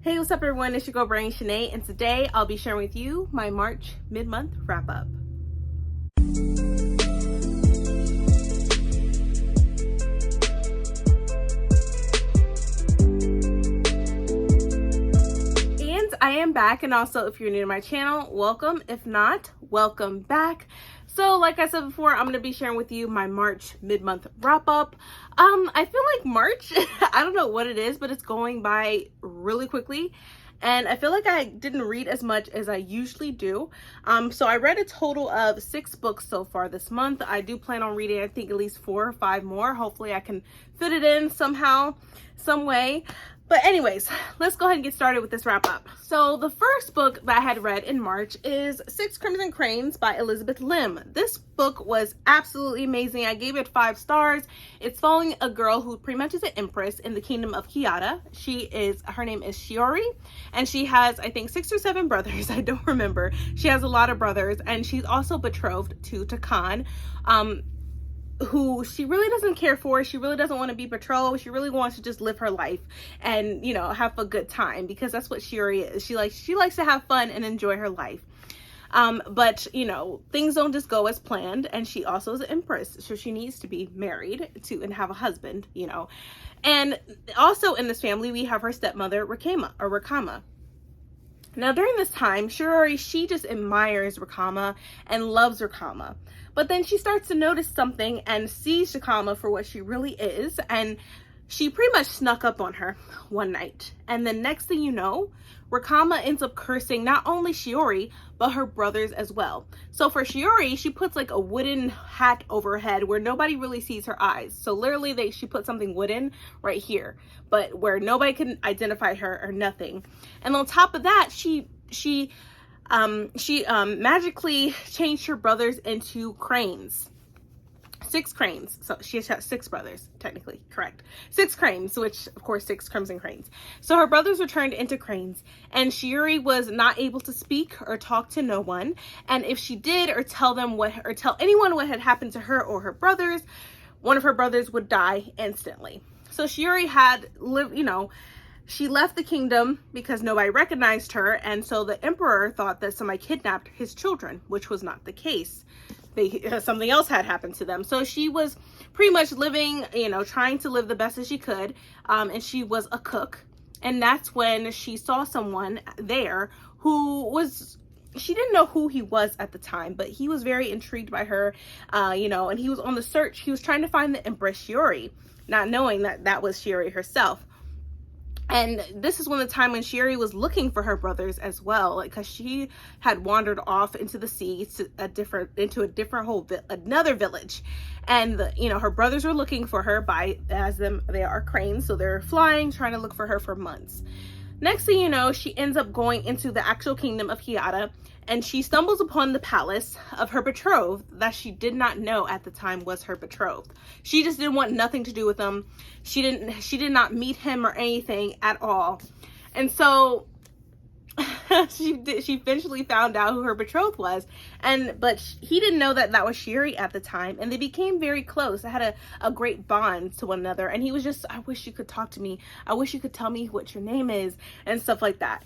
Hey, what's up everyone? It's your girl Brain Shanae, and today I'll be sharing with you my March mid-month wrap-up. And I am back, and also if you're new to my channel, welcome. If not, welcome back. So like I said before, I'm going to be sharing with you my March mid-month wrap-up. I feel like March, I don't know what it is, but it's going by really quickly. And I feel like I didn't read as much as I usually do. So I read a total of 6 books so far this month. I do plan on reading, I think, at least 4 or 5 more. Hopefully I can fit it in somehow, some way. But anyways, let's go ahead and get started with this wrap up. So the first book that I had read in March is 6 Crimson Cranes by Elizabeth Lim. This book was absolutely amazing. I gave it 5 stars. It's following a girl who pretty much is an empress in the kingdom of Kyoto. Her name is Shiori, and she has, I think, 6 or 7 brothers. I don't remember. She has a lot of brothers, and she's also betrothed to Takan, who she really doesn't care for. She really doesn't want to be betrothed. She really wants to just live her life and, you know, have a good time, because that's what Shiori is. She likes to have fun and enjoy her life. But, you know, things don't just go as planned, and she also is an empress, so she needs to be married to and have a husband, you know. And also in this family, we have her stepmother, Rakama. Now, during this time, Shiori, she just admires Rakama and loves Rakama. But then she starts to notice something and sees Rakama for what she really is, and she pretty much snuck up on her one night. And the next thing you know, Rakama ends up cursing not only Shiori, but her brothers as well. So for Shiori, she puts like a wooden hat over her head where nobody really sees her eyes. So literally she put something wooden right here, but where nobody can identify her or nothing. And on top of that, she magically changed her brothers into cranes. 6 cranes. So she has 6 brothers, technically, correct. 6 cranes, which of course 6 crimson cranes. So her brothers were turned into cranes, and Shiori was not able to speak or talk to no one. And if she did, or tell anyone what had happened to her or her brothers, one of her brothers would die instantly. So Shiori had lived, you know, she left the kingdom because nobody recognized her, and so the emperor thought that somebody kidnapped his children, which was not the case. Something else had happened to them. So she was pretty much living, you know, trying to live the best as she could, and she was a cook. And that's when she saw someone there who was, she didn't know who he was at the time, but he was very intrigued by her, you know, and he was on the search. He was trying to find the Empress Shiori, not knowing that that was Shiori herself. And this is the time when Shiori was looking for her brothers as well, because she had wandered off into the sea to another village, and you know, her brothers were looking for her they are cranes, so they're flying, trying to look for her for months. Next thing you know, she ends up going into the actual kingdom of Kyoto, and she stumbles upon the palace of her betrothed that she did not know at the time was her betrothed. She just didn't want nothing to do with him. She did not meet him or anything at all. And so she eventually found out who her betrothed was, but he didn't know that that was Shiori at the time, and they became very close. They had a great bond to one another, and he was just, I wish you could talk to me. I wish you could tell me what your name is, and stuff like that.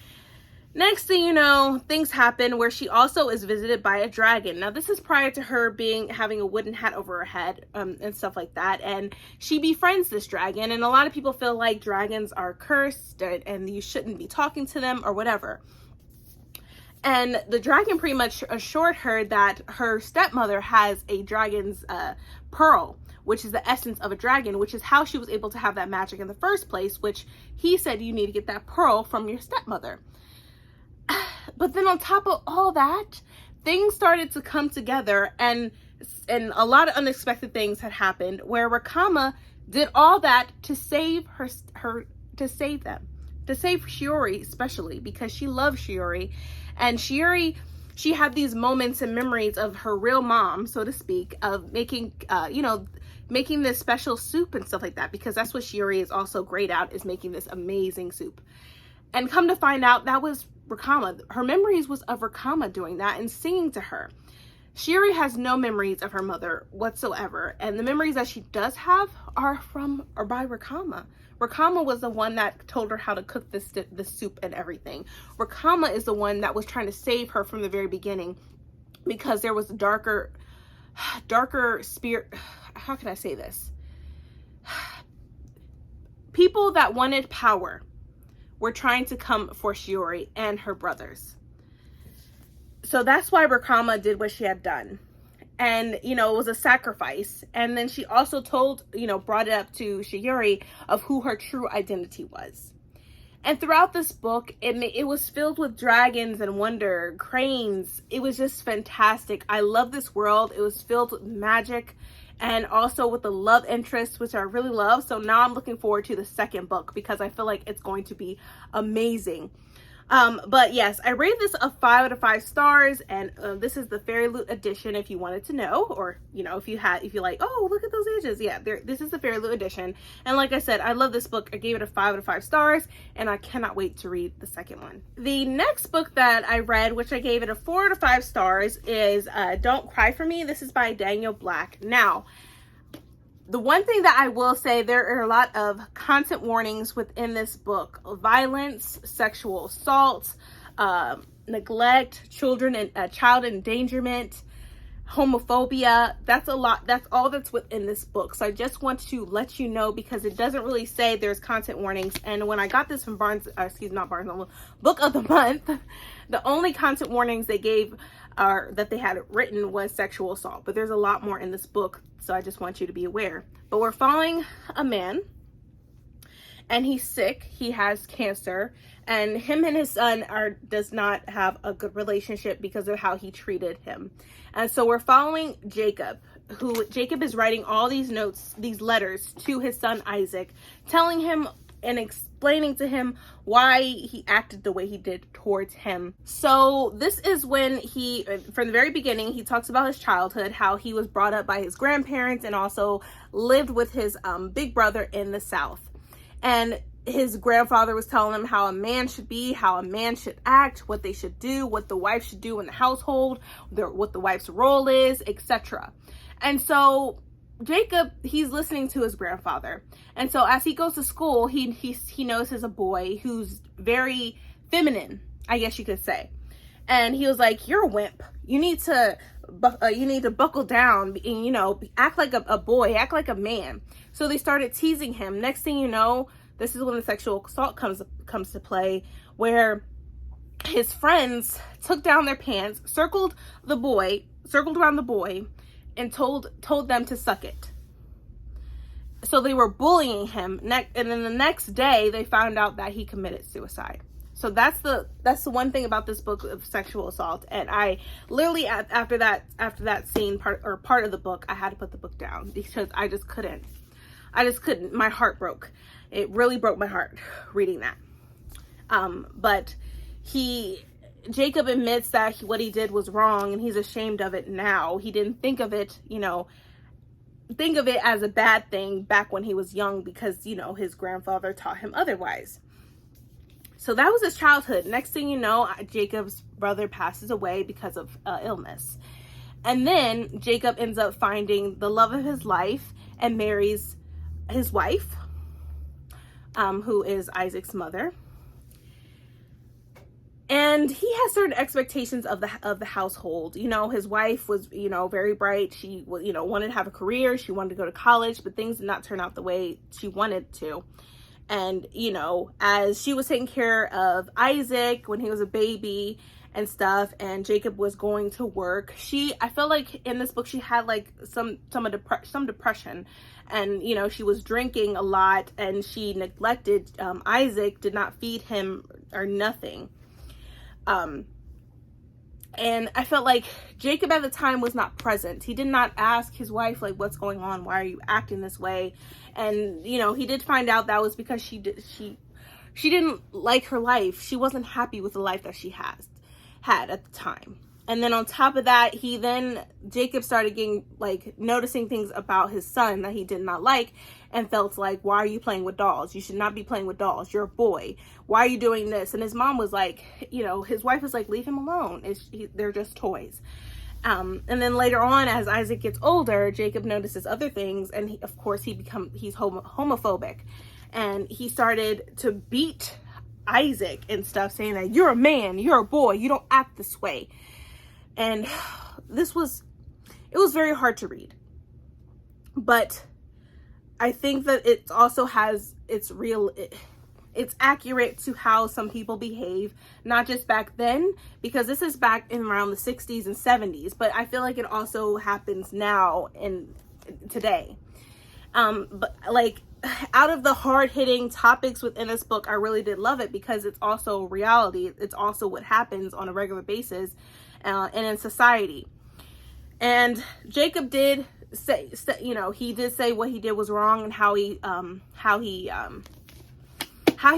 Next thing you know, things happen where she also is visited by a dragon. Now, this is prior to her having a wooden hat over her head, and stuff like that. And she befriends this dragon. And a lot of people feel like dragons are cursed and you shouldn't be talking to them or whatever. And the dragon pretty much assured her that her stepmother has a dragon's pearl, which is the essence of a dragon, which is how she was able to have that magic in the first place, which he said you need to get that pearl from your stepmother. But then on top of all that, things started to come together, and a lot of unexpected things had happened where Rakama did all that to save to save Shiori, especially because she loved Shiori. And Shiori, she had these moments and memories of her real mom, so to speak, of making, making this special soup and stuff like that, because that's what Shiori is also great at, is making this amazing soup. And come to find out, that was Rakama. Her memories was of Rakama doing that and singing to her. Shiori has no memories of her mother whatsoever, and the memories that she does have are by Rakama. Rakama was the one that told her how to cook the soup and everything. Rakama is the one that was trying to save her from the very beginning, because there was a darker spirit. How can I say this? People that wanted power were trying to come for Shiori and her brothers. So that's why Rakama did what she had done. And, you know, it was a sacrifice. And then she also told, you know, brought it up to Shiori of who her true identity was. And throughout this book, it was filled with dragons and wonder, cranes. It was just fantastic. I love this world. It was filled with magic and also with the love interest, which I really love. So now I'm looking forward to the second book because I feel like it's going to be amazing. But yes, I rate this a 5 out of 5 stars, and this is the Fairy Loot edition if you wanted to know, or you know, if you like, oh, look at those ages. Yeah, this is the Fairy Loot edition. And like I said, I love this book. I gave it a 5 out of 5 stars, and I cannot wait to read the second one. The next book that I read, which I gave it a 4 out of 5 stars, is Don't Cry For Me. This is by Daniel Black. Now, the one thing that I will say, there are a lot of content warnings within this book: violence, sexual assault, neglect, child endangerment, homophobia. That's a lot. That's all that's within this book. So I just want to let you know, because it doesn't really say there's content warnings. And when I got this from Book of the Month, the only content warnings they gave that they had written was sexual assault. But there's a lot more in this book, so I just want you to be aware. But we're following a man, and he's sick. He has cancer, and him and his son does not have a good relationship because of how he treated him. And so we're following Jacob is writing all these notes, these letters to his son Isaac, telling him and explaining to him why he acted the way he did towards him. So this is when from the very beginning, he talks about his childhood, how he was brought up by his grandparents and also lived with his big brother in the South. And his grandfather was telling him how a man should be, how a man should act, what they should do, what the wife should do in the household, what the wife's role is, etc. And so Jacob, he's listening to his grandfather. And so as he goes to school, he notices a boy who's very feminine, I guess you could say. And he was like, "You're a wimp. You need to buckle down and, you know, act like a boy, act like a man." So they started teasing him. Next thing you know, this is when the sexual assault comes to play, where his friends took down their pants, circled around the boy, and told them to suck it. So they were bullying him. And then the next day, they found out that he committed suicide. So that's the one thing about this book of sexual assault. And I literally, after that scene part of the book, I had to put the book down because I just couldn't. My heart broke. It really broke my heart reading that. But Jacob admits that what he did was wrong, and he's ashamed of it now. He didn't think of it as a bad thing back when he was young, because, you know, his grandfather taught him otherwise. So that was his childhood. Next thing you know, Jacob's brother passes away because of illness. And then Jacob ends up finding the love of his life and marries his wife, who is Isaac's mother. And he has certain expectations of the household. You know, his wife was, you know, very bright. She, you know, wanted to have a career. She wanted to go to college, but things did not turn out the way she wanted to. And, you know, as she was taking care of Isaac when he was a baby and stuff, and Jacob was going to work, I felt like in this book she had like some depression, and, you know, she was drinking a lot, and she neglected Isaac, did not feed him or nothing. And I felt like Jacob at the time was not present. He did not ask his wife, like, what's going on? Why are you acting this way? And, you know, he did find out that was because she didn't like her life. She wasn't happy with the life that she had at the time. And then on top of that, Jacob started getting, like, noticing things about his son that he did not like, and felt like, why are you playing with dolls? You should not be playing with dolls. You're a boy. Why are you doing this? And his mom was like, you know, his wife was like, leave him alone. They're just toys. And then later on, as Isaac gets older, Jacob notices other things, and he's homophobic, and he started to beat Isaac and stuff, saying that you're a man, you're a boy, you don't act this way. And it was very hard to read, but I think that it also has it's accurate to how some people behave, not just back then, because this is back in around the 60s and 70s, but I feel like it also happens now and today. But like, out of the hard-hitting topics within this book, I really did love it because it's also reality. It's also what happens on a regular basis and in society. And Jacob did say, he did say what he did was wrong, and how he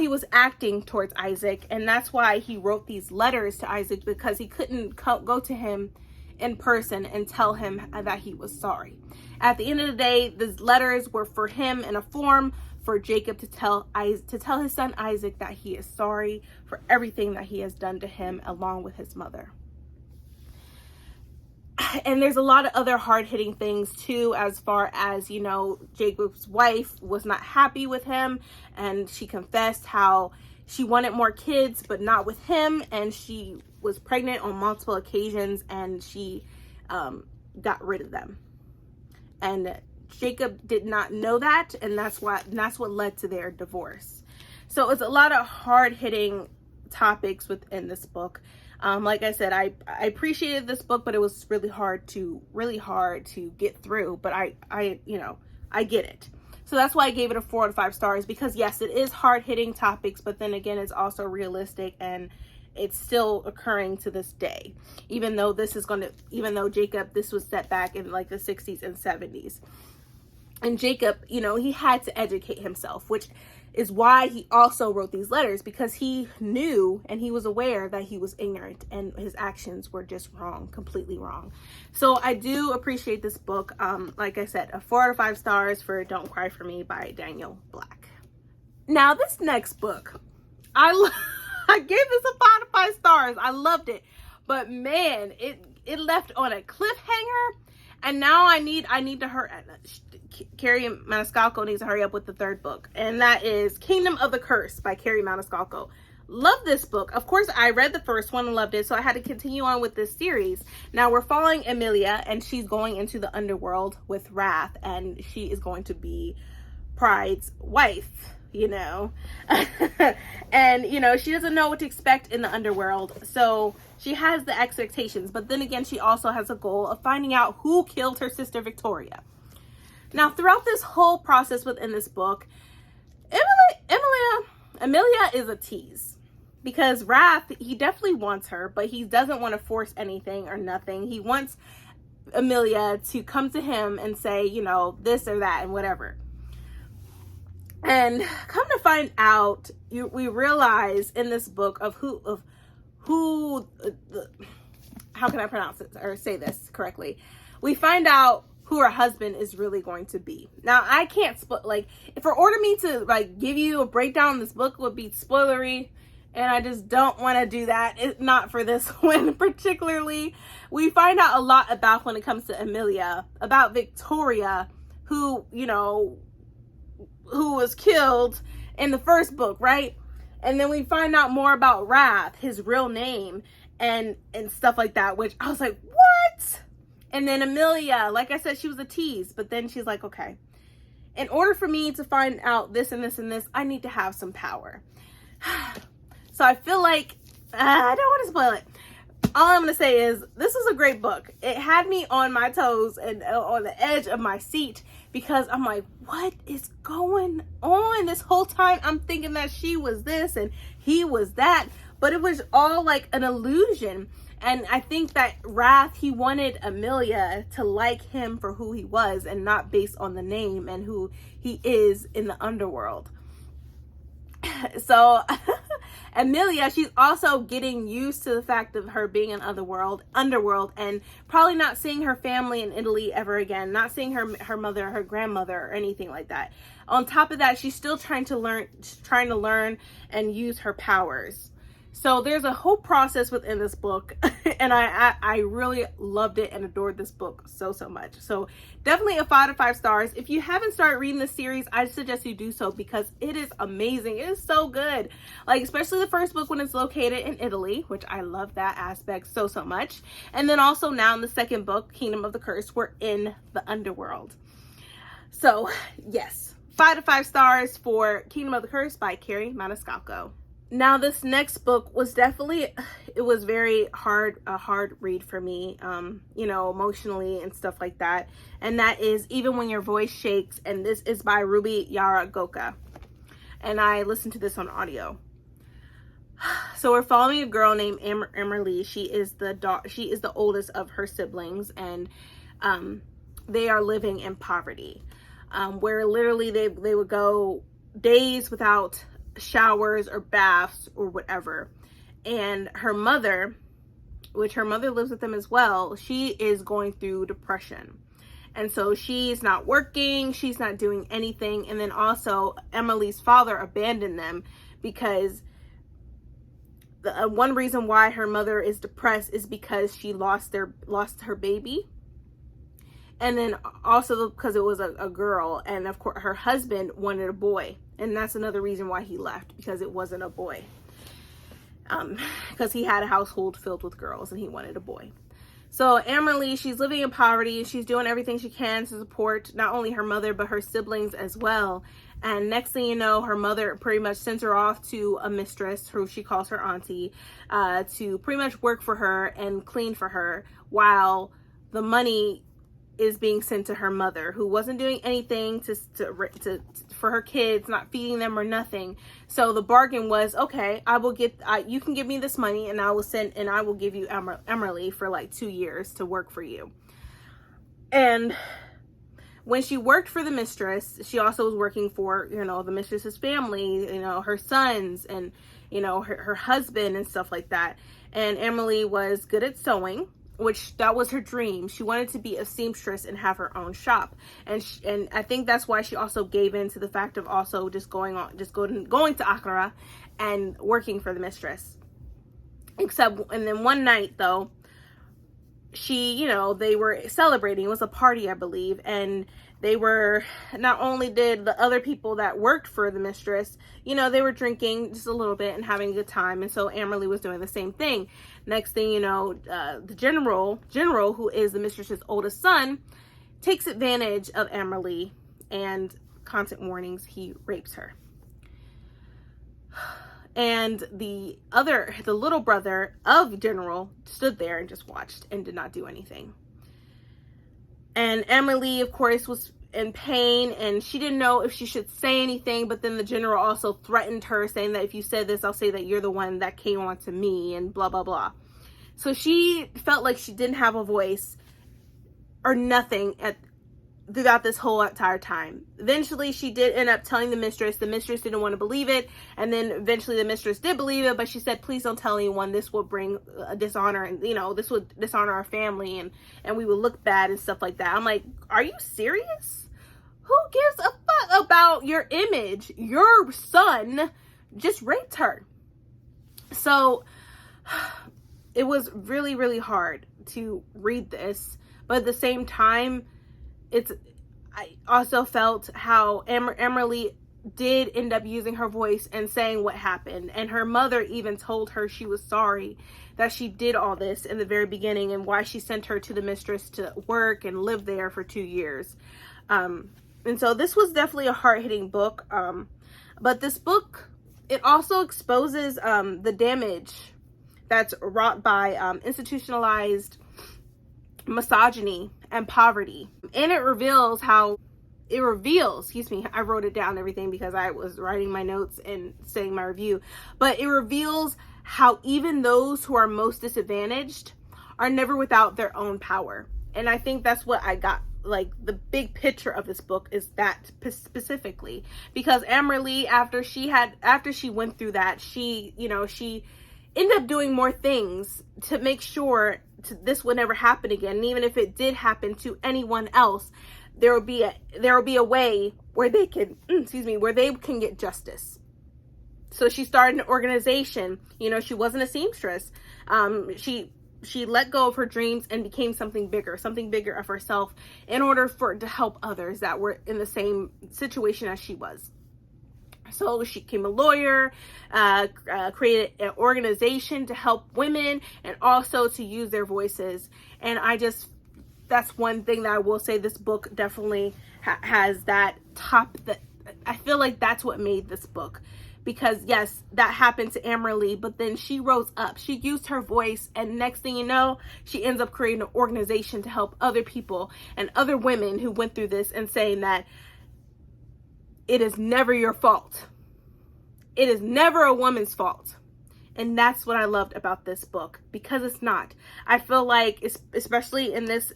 was acting towards Isaac. And that's why he wrote these letters to Isaac, because he couldn't go to him in person and tell him that he was sorry. At the end of the day, these letters were for him in a form for Jacob to tell his son Isaac that he is sorry for everything that he has done to him, along with his mother. And there's a lot of other hard-hitting things too, as far as, Jacob's wife was not happy with him, and she confessed how she wanted more kids, but not with him, and she was pregnant on multiple occasions, and she got rid of them. And Jacob did not know that, and that's what led to their divorce. So it's a lot of hard-hitting topics within this book. Like I said, I appreciated this book, but it was really hard to get through. But I get it. So that's why I gave it a 4 out of 5 stars, because yes, it is hard-hitting topics, but then again, it's also realistic, and it's still occurring to this day. Even though Jacob, this was set back in like the 60s and 70s. And Jacob, he had to educate himself, which is why he also wrote these letters, because he knew and he was aware that he was ignorant and his actions were just wrong, completely wrong. So I do appreciate this book. Like I said, a 4 out of 5 stars for Don't Cry For Me by Daniel Black. Now this next book, I gave this a 5 out of 5 stars. I loved it, but man, it left on a cliffhanger, and now I need to hurry. Carrie Maniscalco needs to hurry up with the 3rd book, and that is Kingdom of the Curse by Carrie Maniscalco. Love this book. Of course, I read the first one and loved it, so I had to continue on with this series. Now we're following Emilia, and she's going into the underworld with Wrath, and she is going to be Pride's wife, and she doesn't know what to expect in the underworld, so she has the expectations, but then again, she also has a goal of finding out who killed her sister Victoria. Now, throughout this whole process within this book, Emilia is a tease, because Wrath, he definitely wants her, but he doesn't want to force anything or nothing. He wants Emilia to come to him and say, this or that and whatever. And come to find out, we realize in this book how can I pronounce it or say this correctly? We find out who her husband is really going to be. Now, I can't if for order me to give you a breakdown, this book would be spoilery, and I just don't want to do that. It's not for this one particularly. We find out a lot about, when it comes to Emilia, about Victoria, who was killed in the first book, right? And then we find out more about Wrath, his real name, and stuff like that, which I was like, what? And then Emilia, like I said, she was a tease, but then she's like, okay, in order for me to find out this and this and this, I need to have some power. So I feel like, I don't want to spoil it. All I'm going to say is, this is a great book. It had me on my toes and on the edge of my seat, because I'm like, what is going on? This whole time I'm thinking that she was this and he was that, but it was all like an illusion. And I think that Wrath, he wanted Emilia to like him for who he was, and not based on the name and who he is in the underworld. So Emilia, she's also getting used to the fact of her being in underworld, and probably not seeing her family in Italy ever again, not seeing her mother, her grandmother, or anything like that. On top of that, she's still trying to learn and use her powers. So there's a whole process within this book, and I really loved it and adored this book so much. So definitely a 5 to 5 stars. If you haven't started reading this series, I suggest you do so because it is amazing. It is so good. Like, especially the first book when it's located in Italy, which I love that aspect so much. And then also now in the second book, Kingdom of the Curse, we're in the underworld. So yes, 5 to 5 stars for Kingdom of the Curse by Carrie Maniscalco. Now, this next book was definitely, it was very hard, a hard read for me, you know, emotionally and stuff like that. And that is Even When Your Voice Shakes. And this is by Ruby Yaragoka. And I listened to this on audio. So we're following a girl named Emily. She is the oldest of her siblings, and they are living in poverty, where literally they would go days without showers or baths or whatever. And her mother, which her mother lives with them as well, she is going through depression, and so she's not working, she's not doing anything. And then also Emily's father abandoned them because the one reason why her mother is depressed is because she lost her baby, and then also because it was a girl, and of course her husband wanted a boy, and that's another reason why he left, because it wasn't a boy, because he had a household filled with girls and he wanted a boy. So Emily, she's living in poverty. She's doing everything she can to support not only her mother but her siblings as well. And next thing you know, her mother pretty much sends her off to a mistress who she calls her auntie, to pretty much work for her and clean for her, while the money is being sent to her mother, who wasn't doing anything for her kids, not feeding them or nothing. So the bargain was, okay, you can give me this money, and I will give you Emily for like 2 years to work for you. And when she worked for the mistress, she also was working for, you know, the mistress's family, you know, her sons, and, you know, her husband and stuff like that. And Emily was good at sewing, which that was her dream. She wanted to be a seamstress and have her own shop. And I think that's why she also gave in to the fact of also going to Accra and working for the mistress. And then one night though, they were celebrating. It was a party, I believe. And they were, not only did the other people that worked for the mistress, you know, they were drinking just a little bit and having a good time. And so Emily was doing the same thing. Next thing you know, the general, who is the mistress's oldest son, takes advantage of Emily, and content warnings, he rapes her. And the little brother of General stood there and just watched and did not do anything. And Emily, of course, was in pain, and she didn't know if she should say anything. But then the general also threatened her, saying that if you said this, I'll say that you're the one that came on to me, and blah, blah, blah. So she felt like she didn't have a voice or nothing throughout this whole entire time. Eventually, she did end up telling the mistress. The mistress didn't want to believe it. And then eventually the mistress did believe it, but she said, please don't tell anyone. This will bring dishonor, and, you know, this would dishonor our family, and we will look bad and stuff like that. I'm like, are you serious? Who gives a fuck about your image? Your son just raped her. So it was really, really hard to read this, but at the same time, I also felt how Emily did end up using her voice and saying what happened. And her mother even told her she was sorry that she did all this in the very beginning, and why she sent her to the mistress to work and live there for 2 years. And so this was definitely a hard-hitting book. But this book, it also exposes the damage that's wrought by institutionalized misogyny and poverty. And it reveals, excuse me, I wrote it down everything because I was writing my notes and saying my review, but it reveals how even those who are most disadvantaged are never without their own power. And I think that's what I got, like, the big picture of this book is that specifically, because Emily, after she went through that, she ended up doing more things to make sure this would never happen again. And even if it did happen to anyone else, there will be a way where they can, where they can get justice. So she started an organization. You know, she wasn't a seamstress. She let go of her dreams and became something bigger of herself, in order to help others that were in the same situation as she was. So she became a lawyer, created an organization to help women and also to use their voices. And that's one thing that I will say, this book definitely has that that I feel like that's what made this book. Because yes, that happened to Amory, but then she rose up. She used her voice, and next thing you know, she ends up creating an organization to help other people and other women who went through this, and saying that it is never your fault. It is never a woman's fault. And that's what I loved about this book, because it's not. I feel like, especially in this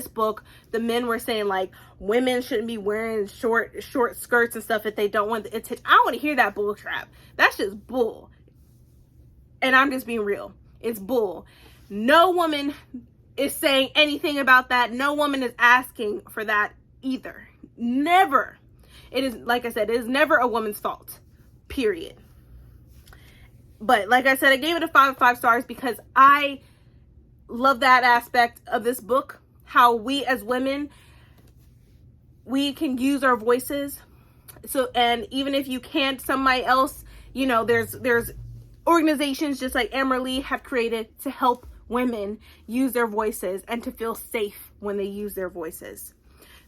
book, the men were saying like women shouldn't be wearing short skirts and stuff if they don't want the attention. I don't want to hear that bull crap. That's just bull. And I'm just being real. It's bull. No woman is saying anything about that. No woman is asking for that either. Never. It is, like I said, it is never a woman's fault. Period. But like I said, I gave it a 5 stars because I love that aspect of this book. How we as women, we can use our voices. So, and even if you can't, somebody else, you know, there's organizations just like Amory have created to help women use their voices and to feel safe when they use their voices.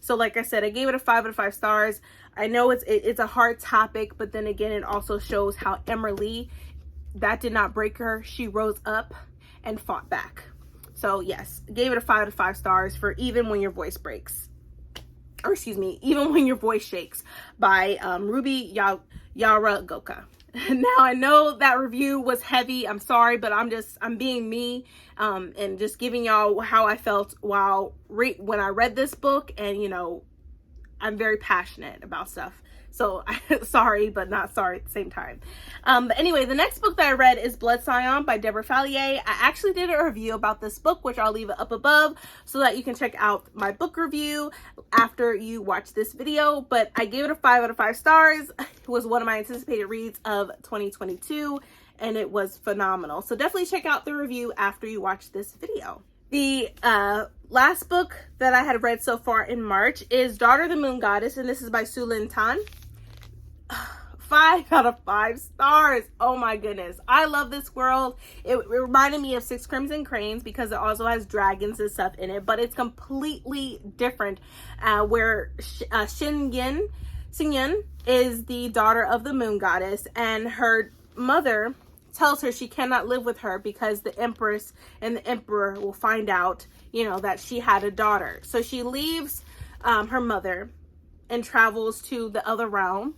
So like I said, I gave it a 5 out of 5 stars. I know it's a hard topic, but then again, it also shows how Amory, that did not break her. She rose up and fought back. So yes, gave it a 5 out of 5 stars for Even When Your Voice Breaks. Or excuse me, Even When Your Voice Shakes by Ruby Yaragoka. Now I know that review was heavy. I'm sorry, but I'm being me, and just giving y'all how I felt when I read this book. And you know, I'm very passionate about stuff. So sorry, but not sorry at the same time. But anyway, the next book that I read is Blood Scion by Deborah Fallier. I actually did a review about this book, which I'll leave it up above so that you can check out my book review after you watch this video. But I gave it a 5 out of 5 stars. It was one of my anticipated reads of 2022, and it was phenomenal. So definitely check out the review after you watch this video. The last book that I had read so far in March is Daughter of the Moon Goddess, and this is by Su Lin Tan. 5 out of 5 stars. Oh my goodness, I love this world. It reminded me of Six Crimson Cranes because it also has dragons and stuff in it, but it's completely different. Where Scion is the daughter of the moon goddess, and her mother tells her she cannot live with her because the empress and the emperor will find out, you know, that she had a daughter. So she leaves her mother and travels to the other realm,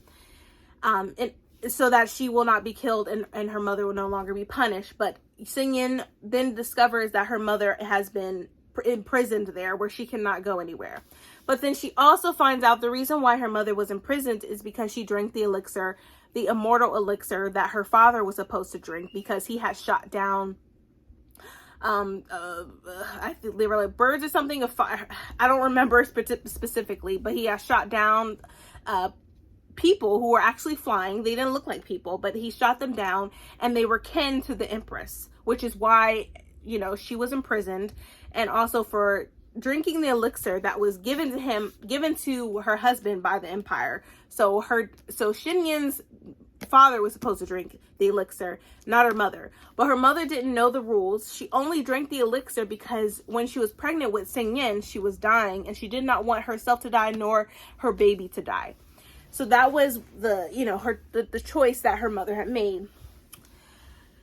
so that she will not be killed and her mother will no longer be punished. But Scion then discovers that her mother has been imprisoned there, where she cannot go anywhere. But then she also finds out the reason why her mother was imprisoned is because she drank the elixir, the immortal elixir that her father was supposed to drink, because he had shot down I think they were like birds or something, of fire. I don't remember specifically, but he has shot down people who were actually flying. They didn't look like people, but he shot them down, and they were kin to the empress, which is why, you know, she was imprisoned. And also for drinking the elixir that was given to her husband by the empire. So Shinyan's father was supposed to drink the elixir, not her mother. But her mother didn't know the rules. She only drank the elixir because when she was pregnant with Scion, she was dying, and she did not want herself to die nor her baby to die. So that was the choice that her mother had made.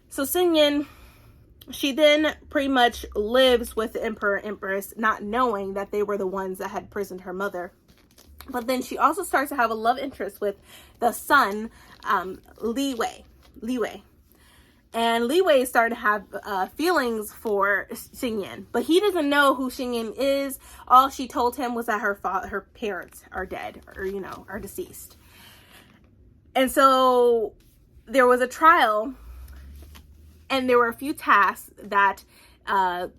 So Scion, she then pretty much lives with the emperor and empress, not knowing that they were the ones that had imprisoned her mother. But then she also starts to have a love interest with the son, Li Wei. And Li Wei started to have feelings for Scion, but he doesn't know who Scion is. All she told him was that her parents are dead, or are deceased. And so there was a trial, and there were a few tasks that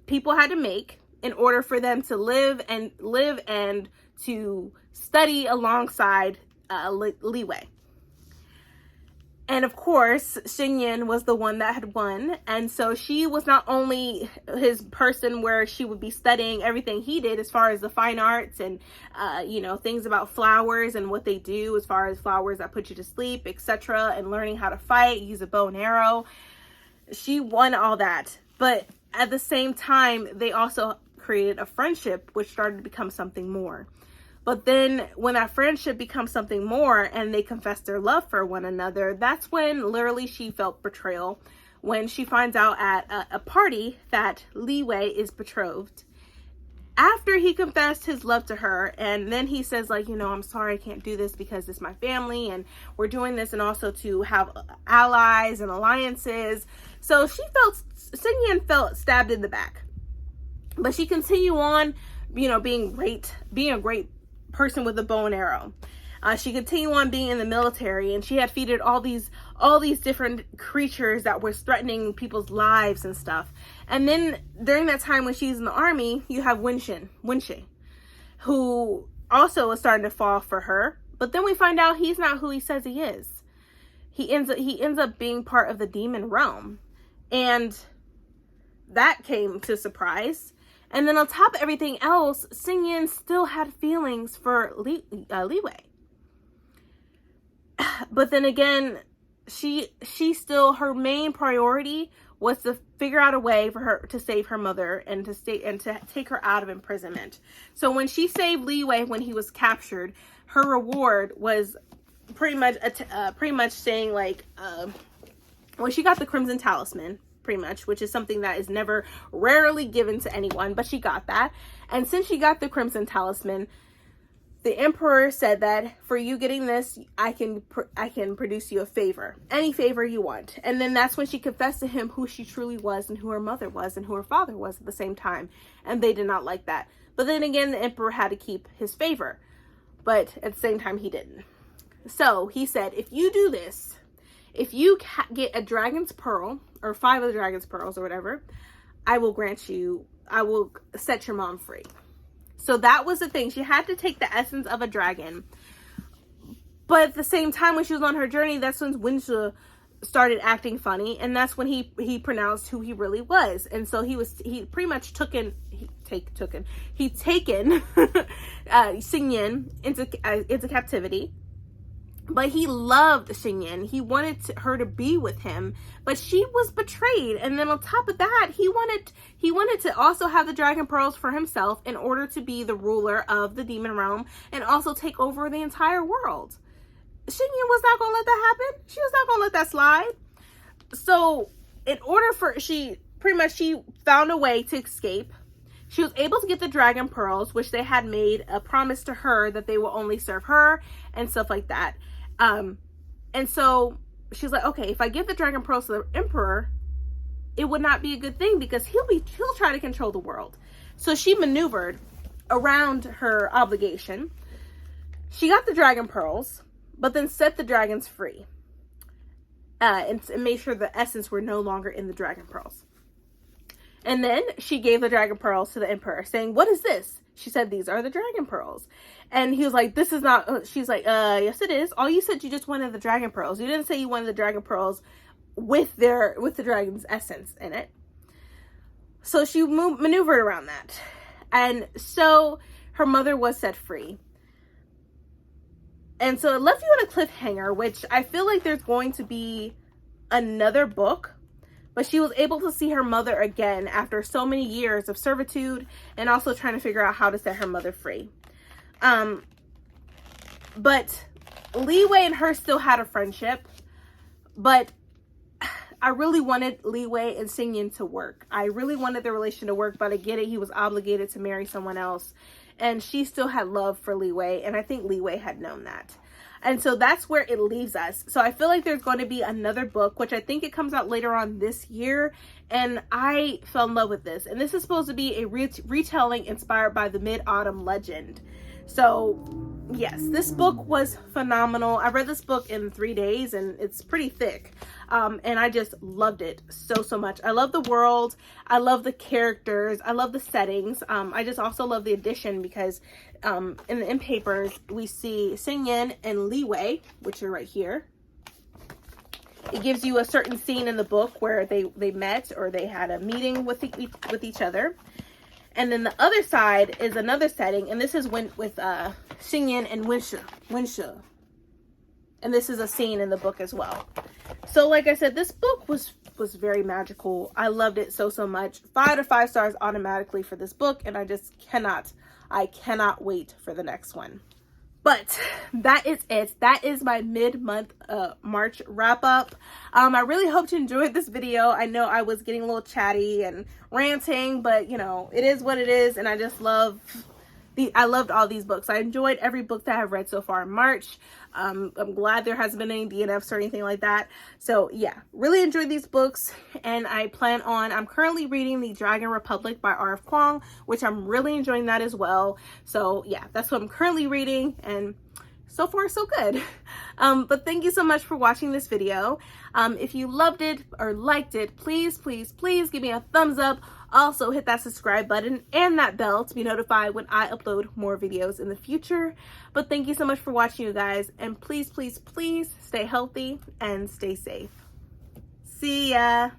people had to make in order for them to live and to study alongside Li Wei. And of course, Scion was the one that had won. And so she was not only his person where she would be studying everything he did as far as the fine arts and, you know, things about flowers and what they do as far as flowers that put you to sleep, etc. And learning how to fight, use a bow and arrow. She won all that. But at the same time, they also created a friendship, which started to become something more. But then when that friendship becomes something more and they confess their love for one another, that's when literally she felt betrayal. When she finds out at a party that Li Wei is betrothed. After he confessed his love to her, and then he says, like, you know, I'm sorry, I can't do this because it's my family and we're doing this and also to have allies and alliances. So Scion felt stabbed in the back. But she continued on, you know, being a great person with a bow and arrow. She continued on being in the military, and she had defeated all these different creatures that were threatening people's lives and stuff. And then during that time when she's in the army, you have Wenxi, who also is starting to fall for her. But then we find out he's not who he says he is. He ends up being part of the demon realm, and that came to surprise. And then on top of everything else, Scion still had feelings for Li Wei. But then again, she still, her main priority was to figure out a way for her to save her mother and to take her out of imprisonment. So when she saved Li Wei when he was captured, her reward was pretty much saying like, when she got the Crimson Talisman, pretty much, which is something that is rarely given to anyone, but she got that. And since she got the Crimson Talisman, the Emperor said that for you getting this, I can produce you a favor, any favor you want. And then that's when she confessed to him who she truly was and who her mother was and who her father was at the same time. And they did not like that. But then again, the Emperor had to keep his favor, but at the same time he didn't. So he said, if you do this, if you get a dragon's pearl, or 5 of the dragon's pearls, or whatever, I will set your mom free. So that was the thing. She had to take the essence of a dragon. But at the same time, when she was on her journey, that's when Wenxi started acting funny. And that's when he pronounced who he really was. And so he pretty much taken Scion into captivity. But he loved Scion. He wanted her to be with him, but she was betrayed. And then on top of that, he wanted to also have the dragon pearls for himself in order to be the ruler of the demon realm and also take over the entire world. Scion was not going to let that happen. She was not going to let that slide. So in order for, she found a way to escape. She was able to get the dragon pearls, which they had made a promise to her that they will only serve her and stuff like that. And so she's like, okay, if I give the dragon pearls to the Emperor, it would not be a good thing because he'll try to control the world. So she maneuvered around her obligation. She got the dragon pearls, but then set the dragons free, and made sure the essence were no longer in the dragon pearls. And then she gave the dragon pearls to the Emperor, saying, what is this? She said, these are the dragon pearls. And he was like, this is not, she's like, yes it is. All you said, you just wanted the dragon pearls. You didn't say you wanted the dragon pearls with the dragon's essence in it. So she maneuvered around that. And so her mother was set free. And so it left you on a cliffhanger, which I feel like there's going to be another book. But she was able to see her mother again after so many years of servitude and also trying to figure out how to set her mother free. But Li Wei and her still had a friendship. But I really wanted Li Wei and Scion to work. I really wanted their relation to work, but I get it. He was obligated to marry someone else. And she still had love for Li Wei. And I think Li Wei had known that. And so that's where it leaves us. So I feel like there's going to be another book, which I think it comes out later on this year. And I fell in love with this. And this is supposed to be a retelling inspired by the Mid-Autumn Legend. So yes, this book was phenomenal. I read this book in 3 days and it's pretty thick. And I just loved it so much. I love the world. I love the characters. I love the settings. I just also love the addition because in the end papers, we see Scion and Li Wei, which are right here. it gives you a certain scene in the book where they met or they had a meeting with each other. And then the other side is another setting, and this is with Scion and Winsha. And this is a scene in the book as well. So like I said, this book was very magical. I loved it so much. 5 out of 5 stars automatically for this book, and I cannot wait for the next one. But that is it. That is my mid-month March wrap-up. I really hope you enjoyed this video. I know I was getting a little chatty and ranting, but you know, it is what it is, and I just I loved all these books. I enjoyed every book that I've read so far in March. I'm glad there hasn't been any DNFs or anything like that. So yeah, really enjoyed these books, and I'm currently reading The Dragon Republic by R.F. Kuang, which I'm really enjoying that as well. So yeah, that's what I'm currently reading, and so far so good. But thank you so much for watching this video. If you loved it or liked it, please give me a thumbs up. Also hit that subscribe button and that bell to be notified when I upload more videos in the future. But thank you so much for watching, you guys, and please stay healthy and stay safe. See ya.